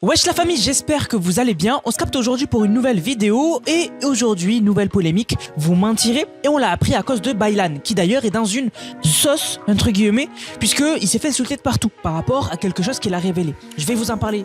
Wesh la famille, j'espère que vous allez bien. On se capte aujourd'hui pour une nouvelle vidéo et aujourd'hui, nouvelle polémique. Vous mentirez et on l'a appris à cause de Baylan qui d'ailleurs est dans une sauce, entre guillemets, puisqu'il s'est fait insulter de partout par rapport à quelque chose qu'il a révélé. Je vais vous en parler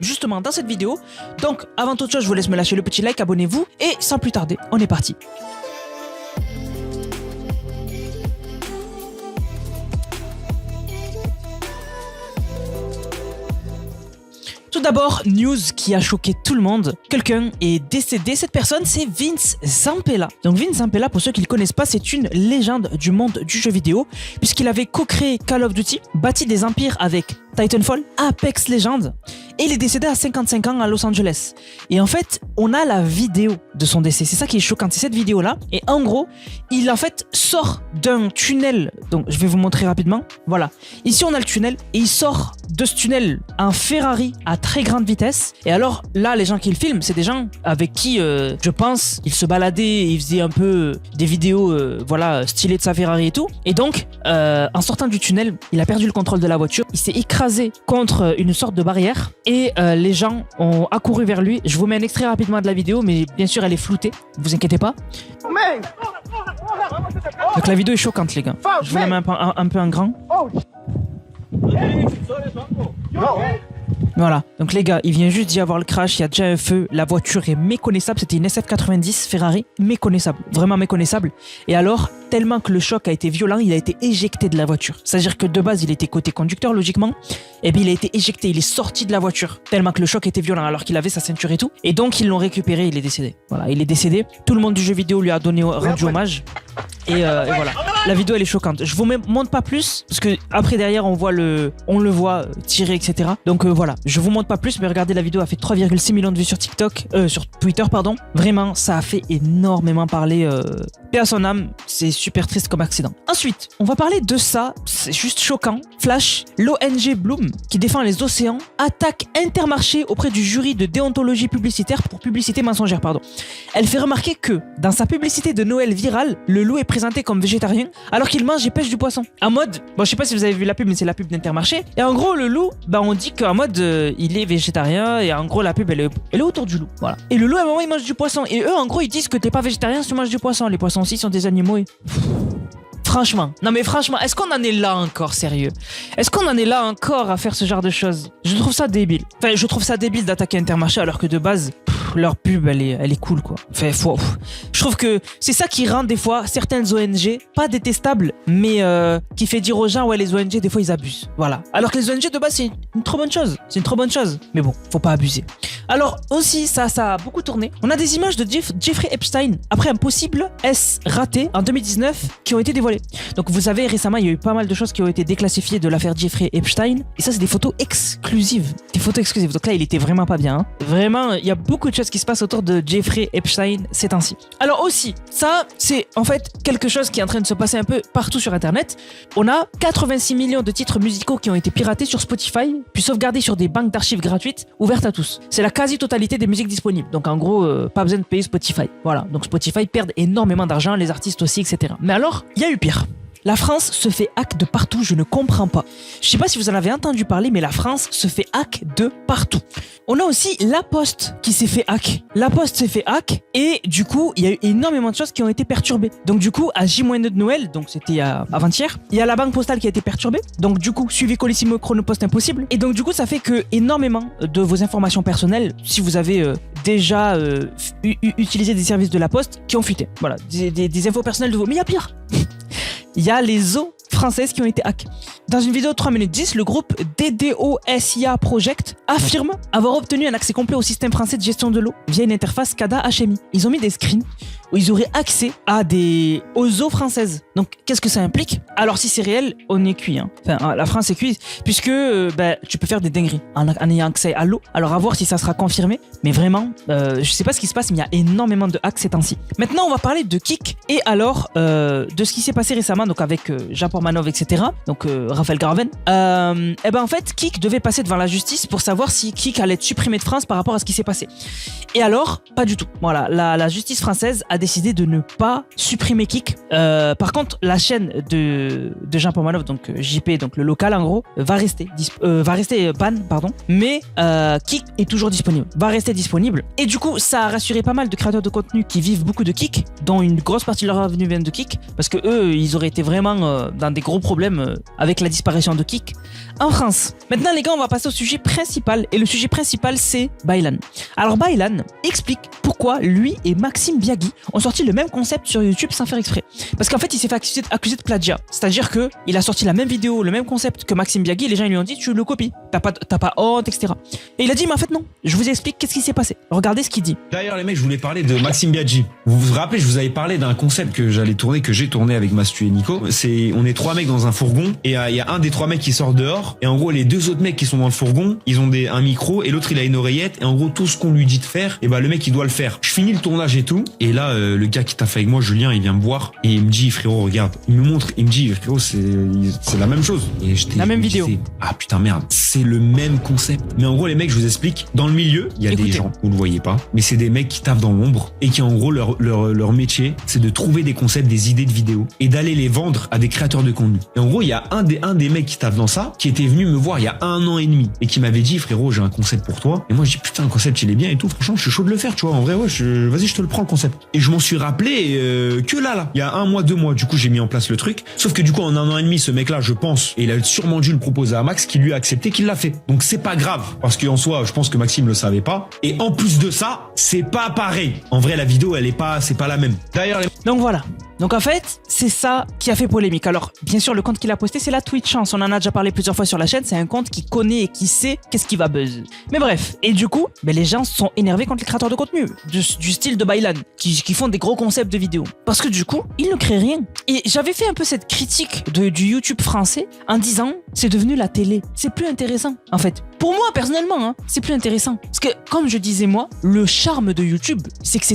justement dans cette vidéo. Donc avant toute chose, je vous laisse me lâcher le petit like, abonnez-vous et sans plus tarder, on est parti. Tout d'abord, news qui a choqué tout le monde. Quelqu'un est décédé. Cette personne, c'est Vince Zampella. Donc Vince Zampella, pour ceux qui ne le connaissent pas, c'est une légende du monde du jeu vidéo, puisqu'il avait co-créé Call of Duty, bâti des empires avec Titanfall, Apex Legends, et il est décédé à 55 ans à Los Angeles. Et en fait, on a la vidéo de son décès. C'est ça qui est choquant, c'est cette vidéo-là. Et en gros, il en fait sort d'un tunnel. Donc, je vais vous montrer rapidement. Voilà. Ici, on a le tunnel et il sort de ce tunnel un Ferrari à très grande vitesse. Et alors, là, les gens qui le filment, c'est des gens avec qui, je pense, il se baladait et il faisait un peu des vidéos, voilà, stylées de sa Ferrari et tout. Et donc, en sortant du tunnel, il a perdu le contrôle de la voiture. Il s'est écrasé contre une sorte de barrière. Et les gens ont accouru vers lui. Je vous mets un extrait rapidement de la vidéo, mais bien sûr elle est floutée, ne vous inquiétez pas. Donc la vidéo est choquante les gars. Je vous la mets un peu en grand. Voilà, donc les gars, il vient juste d'y avoir le crash, il y a déjà un feu, la voiture est méconnaissable, c'était une SF90 Ferrari, méconnaissable, vraiment méconnaissable. Et alors, tellement que le choc a été violent, il a été éjecté de la voiture. C'est-à-dire que de base, il était côté conducteur logiquement, et puis il a été éjecté, il est sorti de la voiture, tellement que le choc était violent alors qu'il avait sa ceinture et tout. Et donc ils l'ont récupéré, il est décédé. Voilà, il est décédé, tout le monde du jeu vidéo lui a rendu hommage. Et voilà, la vidéo elle est choquante. Je vous montre pas plus parce que après derrière on le voit tirer etc. Donc voilà, je vous montre pas plus, mais regardez la vidéo a fait 3,6 millions de vues sur sur Twitter pardon. Vraiment, ça a fait énormément parler. Paix à son âme, c'est super triste comme accident. Ensuite, on va parler de ça, c'est juste choquant. Flash, l'ONG Bloom qui défend les océans attaque Intermarché auprès du jury de déontologie publicitaire pour publicité mensongère pardon. Elle fait remarquer que dans sa publicité de Noël virale, le loup est présenté comme végétarien alors qu'il mange et pêche du poisson. En mode, bon je sais pas si vous avez vu la pub mais c'est la pub d'Intermarché et en gros le loup, bah on dit qu'en mode il est végétarien et en gros la pub elle est autour du loup. Voilà. Et le loup à un moment il mange du poisson et eux en gros ils disent que t'es pas végétarien si tu manges du poisson. Les poissons aussi sont des animaux et... Franchement, non mais franchement, est-ce qu'on en est là encore sérieux? Est-ce qu'on en est là encore à faire ce genre de choses? Je trouve ça débile. Enfin, je trouve ça débile d'attaquer Intermarché alors que de base, leur pub elle est cool quoi. Enfin, je trouve que c'est ça qui rend des fois certaines ONG pas détestables, mais qui fait dire aux gens ouais les ONG des fois ils abusent. Voilà. Alors que les ONG de base c'est une trop bonne chose. C'est une trop bonne chose. Mais bon, faut pas abuser. Alors aussi ça a beaucoup tourné. On a des images de Jeffrey Epstein après un possible S raté en 2019 qui ont été dévoilées. Donc vous savez récemment il y a eu pas mal de choses qui ont été déclassifiées de l'affaire Jeffrey Epstein et ça c'est des photos exclusives. Des photos exclusives. Donc là il était vraiment pas bien. Hein. Vraiment il y a beaucoup de choses qui se passent autour de Jeffrey Epstein ces temps-ci. Alors aussi ça c'est en fait quelque chose qui est en train de se passer un peu partout sur internet. On a 86 millions de titres musicaux qui ont été piratés sur Spotify puis sauvegardés sur des banques d'archives gratuites ouvertes à tous. C'est la quasi-totalité des musiques disponibles. Donc en gros, pas besoin de payer Spotify. Voilà, donc Spotify perd énormément d'argent, les artistes aussi, etc. Mais alors, il y a eu pire. La France se fait hack de partout, je ne comprends pas. Je sais pas si vous en avez entendu parler, mais la France se fait hack de partout. On a aussi La Poste qui s'est fait hack. La Poste s'est fait hack et du coup, il y a eu énormément de choses qui ont été perturbées. Donc du coup, à J-2 de Noël, donc c'était avant-hier, il y a la banque postale qui a été perturbée. Donc du coup, suivez Colissimo, Chronopost impossible. Et donc du coup, ça fait que énormément de vos informations personnelles, si vous avez déjà utilisé des services de La Poste, qui ont fuité. Voilà, des infos personnelles de vous. Mais il y a pire. Il y a les eaux françaises qui ont été hackées. Dans une vidéo de 3 minutes 10, le groupe DDoSIA Project affirme avoir obtenu un accès complet au système français de gestion de l'eau via une interface SCADA HMI. Ils ont mis des screens où ils auraient accès aux eaux françaises. Donc, qu'est-ce que ça implique? Alors, si c'est réel, on est cuit. Hein. Enfin, la France est cuite, puisque tu peux faire des dingueries en ayant accès à l'eau. Alors, à voir si ça sera confirmé. Mais vraiment, je sais pas ce qui se passe, mais il y a énormément de hacks ces temps-ci. Maintenant, on va parler de Kik et alors de ce qui s'est passé récemment donc avec Jean Portmanov, etc. Donc Raphaël Garaven. Et ben en fait, Kik devait passer devant la justice pour savoir si Kik allait être supprimé de France par rapport à ce qui s'est passé. Et alors, pas du tout. Voilà, la justice française a décidé de ne pas supprimer Kik. Par contre, la chaîne de Jean Portmanov, donc JP, donc le local en gros, va rester ban, pardon. Mais Kik est toujours disponible, va rester disponible. Et du coup, ça a rassuré pas mal de créateurs de contenu qui vivent beaucoup de Kik, dont une grosse partie de leur revenu vient de Kik, parce que eux, ils auraient été vraiment dans des gros problèmes avec la disparition de Kik en France. Maintenant, les gars, on va passer au sujet principal. Et le sujet principal, c'est Baylan. Alors, Baylan explique pourquoi lui et Maxime Biagui ont sorti le même concept sur YouTube sans faire exprès. Parce qu'en fait, il s'est fait accuser de plagiat. C'est-à-dire qu'il a sorti la même vidéo, le même concept que Maxime Biagui, et les gens ils lui ont dit tu le copies, t'as pas honte, etc. Et il a dit mais en fait non, je vous explique qu'est-ce qui s'est passé. Regardez ce qu'il dit. D'ailleurs les mecs, je voulais parler de Maxime Biaggi. Vous vous rappelez, je vous avais parlé d'un concept que j'ai tourné avec Mastu et Nico. On est 3 mecs dans un fourgon et il y a un des 3 mecs qui sort dehors et en gros les 2 autres mecs qui sont dans le fourgon, ils ont un micro et l'autre il a une oreillette et en gros tout ce qu'on lui dit de faire, et le mec il doit le faire. Je finis le tournage et tout et là le gars qui taffe avec moi, Julien, il vient me voir et il me dit frérot regarde, il me montre, il me dit frérot c'est la même chose. Et la même vidéo. Ah putain merde, c'est le même concept. Mais en gros les mecs, je vous explique, dans le milieu, il y a des gens, vous le voyez pas, mais c'est des mecs qui taffent dans l'ombre et qui en gros leur métier, c'est de trouver des concepts, des idées de vidéos et d'aller les vendre à des créateurs de contenu. Et en gros, il y a un des mecs qui taffe dans ça, qui était venu me voir il y a 1 an et demi et qui m'avait dit frérot, j'ai un concept pour toi. Et moi je dis putain, le concept il est bien et tout, franchement je suis chaud de le faire, tu vois. En vrai ouais, vas-y, je te le prends le concept. Et je m'en suis rappelé que là, il y a 1 mois, 2 mois, du coup j'ai mis en place le truc. Sauf que du coup en 1 an et demi, ce mec là, je pense, et il a sûrement dû le proposer à Max, qui lui a accepté, qu'il l'a fait. Donc c'est pas grave, parce qu'en soi, je pense que Maxime le savait pas. Et en plus de ça, c'est pas pareil. En vrai, la vidéo, c'est pas la même. D'ailleurs, donc voilà. Donc en fait, c'est ça qui a fait polémique. Alors, bien sûr, le compte qu'il a posté, c'est la Twitch Chance. On en a déjà parlé plusieurs fois sur la chaîne. C'est un compte qui connaît et qui sait qu'est-ce qui va buzz. Mais bref, et du coup, les gens sont énervés contre les créateurs de contenu du style de Baylan, qui font des gros concepts de vidéos. Parce que du coup, ils ne créent rien. Et j'avais fait un peu cette critique du YouTube français en disant, c'est devenu la télé. C'est plus intéressant, en fait. Pour moi, personnellement, c'est plus intéressant. Parce que, comme je disais moi, le charme de YouTube, c'est que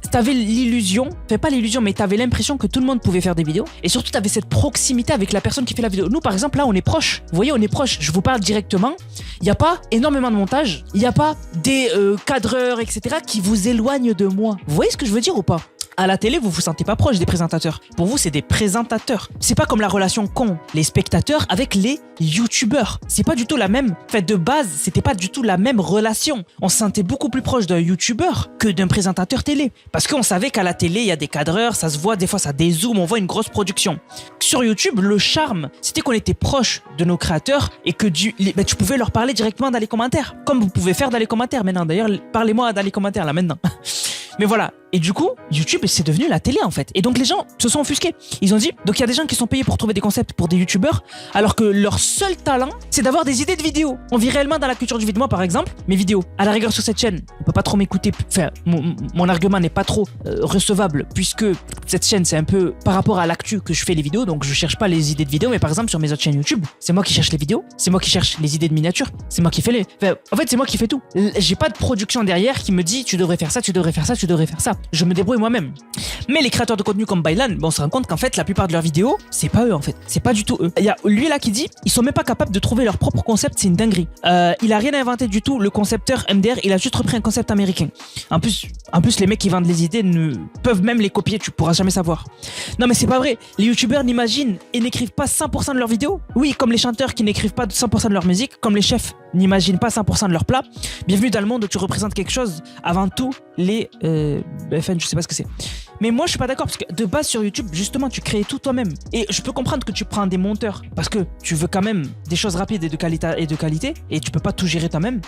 t'avais l'illusion, pas l'illusion, mais t'avais l'impression que tout le monde pouvait faire des vidéos. Et surtout, t'avais cette proximité avec la personne qui fait la vidéo. Nous, par exemple, là, on est proches. Vous voyez, on est proches. Je vous parle directement. Il n'y a pas énormément de montage. Il n'y a pas des cadreurs, etc. qui vous éloignent de moi. Vous voyez ce que je veux dire ou pas ? À la télé, vous vous sentez pas proche des présentateurs. Pour vous, c'est des présentateurs. C'est pas comme la relation qu'ont les spectateurs avec les youtubeurs. C'est pas du tout la même. En fait, de base, c'était pas du tout la même relation. On se sentait beaucoup plus proche d'un youtubeur que d'un présentateur télé. Parce qu'on savait qu'à la télé, il y a des cadreurs, ça se voit, des fois ça dézoome, on voit une grosse production. Sur YouTube, le charme, c'était qu'on était proche de nos créateurs et que tu pouvais leur parler directement dans les commentaires. Comme vous pouvez faire dans les commentaires maintenant. D'ailleurs, parlez-moi dans les commentaires là maintenant. Mais voilà. Et du coup, YouTube, c'est devenu la télé en fait. Et donc les gens se sont offusqués. Ils ont dit, donc il y a des gens qui sont payés pour trouver des concepts pour des youtubeurs, alors que leur seul talent, c'est d'avoir des idées de vidéos. On vit réellement dans la culture du vide. Moi par exemple, mes vidéos, à la rigueur sur cette chaîne, on peut pas trop m'écouter. Enfin, mon argument n'est pas trop recevable, puisque cette chaîne, c'est un peu par rapport à l'actu que je fais les vidéos, donc je cherche pas les idées de vidéos. Mais par exemple, sur mes autres chaînes YouTube, c'est moi qui cherche les vidéos, c'est moi qui cherche les idées de miniatures, c'est moi qui fais en fait, c'est moi qui fais tout. J'ai pas de production derrière qui me dit, tu devrais faire ça, tu devrais faire ça, tu devrais faire ça. Je me débrouille moi-même. Mais les créateurs de contenu comme Baylan, on se rend compte qu'en fait la plupart de leurs vidéos, c'est pas eux en fait, c'est pas du tout eux. Il y a lui là qui dit, ils sont même pas capables de trouver leur propre concept, c'est une dinguerie. Il a rien inventé du tout, le concepteur MDR, il a juste repris un concept américain. En plus les mecs qui vendent les idées peuvent même les copier, tu pourras jamais savoir. Non mais c'est pas vrai, les youtubeurs n'imaginent et n'écrivent pas 100% de leurs vidéos. Oui, comme les chanteurs qui n'écrivent pas 100% de leur musique, comme les chefs n'imaginent pas 100% de leur plat. Bienvenue dans le monde où tu représentes quelque chose, avant tout les BFN, je sais pas ce que c'est. Mais moi je suis pas d'accord parce que de base sur YouTube justement tu crées tout toi-même. Et je peux comprendre que tu prends des monteurs parce que tu veux quand même des choses rapides et de qualité et tu peux pas tout gérer toi-même.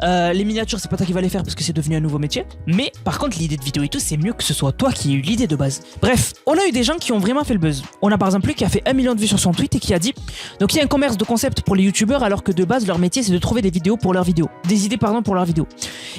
Les miniatures c'est pas toi qui vas les faire parce que c'est devenu un nouveau métier. Mais par contre l'idée de vidéo et tout c'est mieux que ce soit toi qui aies eu l'idée de base. Bref, on a eu des gens qui ont vraiment fait le buzz. On a par exemple lui qui a fait 1 million de vues sur son tweet et qui a dit donc il y a un commerce de concept pour les youtubeurs alors que de base leur métier c'est de trouver des vidéos pour leurs vidéos. Des idées pardon pour leurs vidéos.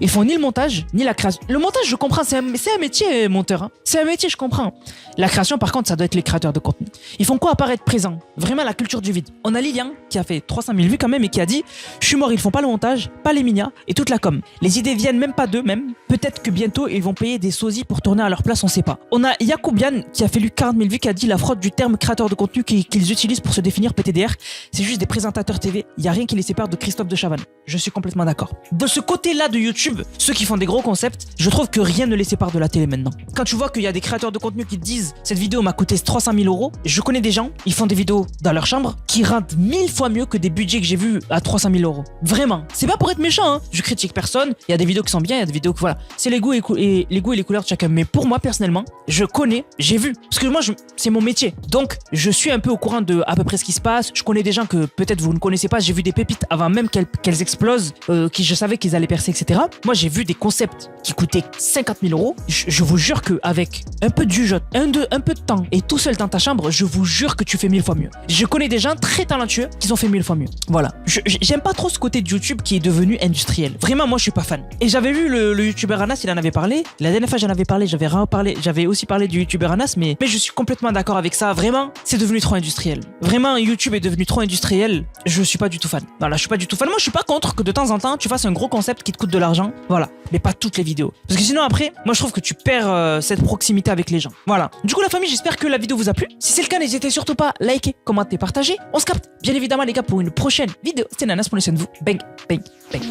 Ils font ni le montage ni la création. Le montage je comprends, c'est un métier monteur. Hein. C'est un métier, je comprends. La création, par contre, ça doit être les créateurs de contenu. Ils font quoi apparaître présent? Vraiment la culture du vide. On a Lilian qui a fait 300 000 vues quand même et qui a dit « Je suis mort, ils font pas le montage, pas les minas, partenariats et toute la com. Les idées viennent même pas d'eux même. Peut-être que bientôt ils vont payer des sosies pour tourner à leur place, on sait pas. On a Yacoubian qui a fait lui 40 000 vues qui a dit la fraude du terme créateur de contenu qu'ils utilisent pour se définir PTDR, c'est juste des présentateurs TV. Il y a rien qui les sépare de Christophe de Chavannes. Je suis complètement d'accord. De ce côté-là de YouTube, ceux qui font des gros concepts, je trouve que rien ne les sépare de la télé maintenant. Quand tu vois qu'il y a des créateurs de contenu qui te disent cette vidéo m'a coûté 300 000 euros, je connais des gens, ils font des vidéos dans leur chambre qui rendent 1000 fois mieux que des budgets que j'ai vus à 300 000 euros. Vraiment. C'est pas pour être méchant, hein. Je critique personne. Il y a des vidéos qui sont bien, il y a des vidéos que voilà. C'est les goûts et les couleurs de chacun. Mais pour moi, personnellement, je connais, j'ai vu. Parce que moi, c'est mon métier. Donc, je suis un peu au courant de à peu près ce qui se passe. Je connais des gens que peut-être vous ne connaissez pas. J'ai vu des pépites avant même qu'elles explosent, qui je savais qu'ils allaient percer, etc. Moi, j'ai vu des concepts qui coûtaient 50 000 euros. Je vous jure qu'avec un peu de jugeote, un peu de temps et tout seul dans ta chambre, je vous jure que tu fais 1000 fois mieux. Je connais des gens très talentueux qui ont fait 1000 fois mieux. Voilà. J'aime pas trop ce côté de YouTube qui est devenu industriel. Vraiment, moi, je suis pas fan. Et j'avais vu le youtubeur Anas, il en avait parlé. La dernière fois, j'en avais parlé, j'avais aussi parlé du youtubeur Anas, mais je suis complètement d'accord avec ça. Vraiment, c'est devenu trop industriel. Vraiment, YouTube est devenu trop industriel. Je suis pas du tout fan. Voilà, je suis pas du tout fan. Moi, je suis pas contre que de temps en temps, tu fasses un gros concept qui te coûte de l'argent. Voilà. Mais pas toutes les vidéos. Parce que sinon, après, moi, je trouve que tu perds cette proximité avec les gens. Voilà. Du coup, la famille, j'espère que la vidéo vous a plu. Si c'est le cas, n'hésitez surtout pas à liker, commenter, partager. On se capte, bien évidemment, les gars, pour une prochaine vidéo. C'était Nanas, prenez soin de vous. Bang, bang, bang.